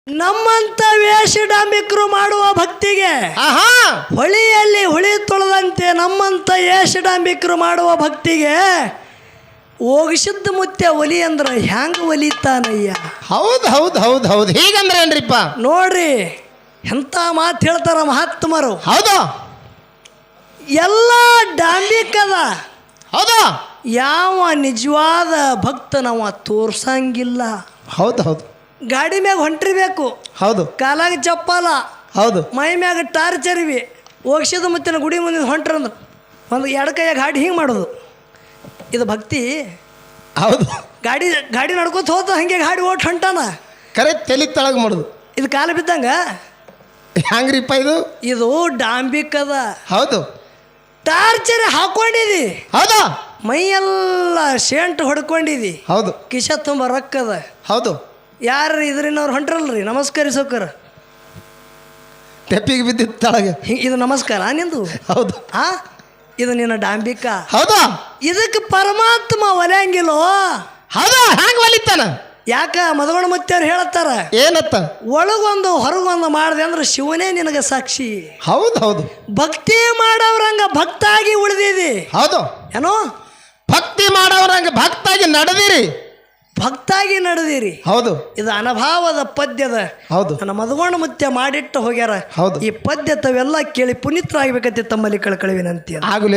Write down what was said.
ನಮ್ಮಂತ ವೇಷ ಡಾಂಬಿಕರು ಮಾಡುವ ಭಕ್ತಿಗೆ ಆಹಾ ಹೊಳಿಯಲ್ಲಿ ಹುಳಿ ತೊಳೆದಂತೆ ನಮ್ಮಂತ ವೇಷ ಡಾಂಬಿಕರು ಮಾಡುವ ಭಕ್ತಿಗೆ ಹೋಗಿಸಿದ್ದ ಮುತ್ಯ ಒಲಿ ಅಂದ್ರೆ ಹ್ಯಾಂಗ ಒಲಿತಾನಯ್ಯ. ಹೌದು ಹೌದು ಹೌದು ಹೌದು ಹೀಗಂದ್ರೆ ಏನ್ರಿಪ್ಪ ನೋಡ್ರಿ ಎಂಥ ಮಾತು ಹೇಳ್ತಾರ ಮಹಾತ್ಮರು. ಹೌದು ಎಲ್ಲ ಡಾಂಬಿಕದ ಹೌದು ಯಾವ ನಿಜವಾದ ಭಕ್ತನವ ತೋರ್ಸಂಗಿಲ್ಲ. ಹೌದು ಹೌದು ಗಾಡಿ ಮ್ಯಾಗ ಹೊಂಟಿರ್ಬೇಕು, ಹೌದು ಕಾಲಾಗ ಚಪ್ಪಲ, ಹೌದು ಮೈ ಮ್ಯಾಗ ಟಾರ್ಚರ್ವಿ, ಹೋಗಿಸಿದ ಮುತ್ತಿನ ಗುಡಿ ಮುಂದೆ ಹೊಂಟ್ರಂದ್ರೆ ಒಂದು ಎಡಕೈಯಾಗ ಗಾಡಿ ಹಿಂಗೆ ಮಾಡೋದು, ಇದು ಭಕ್ತಿ. ಹೌದು ಗಾಡಿ ನಡ್ಕೋತ ಹೋದ ಹಂಗೆ ಗಾಡಿ ಓಟ್ ಹೊಂಟಾನ, ಕರೆ ತೆಲಿಗೆ ತಳಗ ಮಾಡೋದು, ಇದು ಕಾಲು ಬಿದ್ದಂಗ ಹ್ಯಾಂಗ್ರಿಪ್ಪ ಇದು ಡಾಂಬಿಕದ. ಹೌದು ಟಾರ್ಚರ್ ಹಾಕೊಂಡಿದಿ, ಹೌದು ಮೈಯೆಲ್ಲ ಶೇಂಟ್ ಹೊಡ್ಕೊಂಡಿದಿ, ಹೌದು ಕಿಶ ತುಂಬ ರೊಕ್ಕದ. ಹೌದು ಯಾರು ಇದ್ರಿನವ್ರು ಹೊಂಟ್ರಲ್ರಿ ನಮಸ್ಕರಿಸೋಕರ ತೆಪ್ಪಿಗೆ ಬಿದ್ದಿತ್ತು ತಳಗೆ. ಇದು ನಮಸ್ಕಾರ ನಿಂದು. ಹೌದು ಇದು ನಿನ್ನ ಡಾಂಬಿಕ. ಹೌದು ಇದಕ್ಕೆ ಪರಮಾತ್ಮ ಒಲೆಯಂಗಿಲ್ಲೋ. ಹೌದು ಹ್ಯಾಂಗ ಒಲಿತಾನ? ಯಾಕ ಮದಗೋಣ ಮುತ್ತವ್ರು ಹೇಳತ್ತಾರ, ಏನತ್ತ ಒಳಗೊಂದು ಹೊರಗೊಂದು ಮಾಡಿದೆ ಅಂದ್ರೆ ಶಿವನೇ ನಿನಗೆ ಸಾಕ್ಷಿ. ಹೌದು ಹೌದು ಭಕ್ತಿ ಮಾಡೋರಂಗ ಭಕ್ತಾಗಿ ಉಳಿದಿದಿ. ಹೌದು ಏನೋ ಭಕ್ತಿ ಮಾಡೋರಂಗ ಭಕ್ತಾಗಿ ನಡೆದಿರಿ, ಭಕ್ತಾಗಿ ನಡೆದಿರಿ. ಹೌದು ಇದು ಅನುಭಾವದ ಪದ್ಯದ. ಹೌದು ನನ್ನ ಮದಗೋಣ ಮುತ್ಯ ಮಾಡಿಟ್ಟು ಹೋಗ್ಯಾರ. ಹೌದು ಈ ಪದ್ಯ ತಾವೆಲ್ಲ ಕೇಳಿ ಪುನೀತರಾಗಬೇಕಂತ ತಮ್ಮಲ್ಲಿ ಕಳ್ಕಳಿವಿನಂತಿ. ಆಗಲಿ.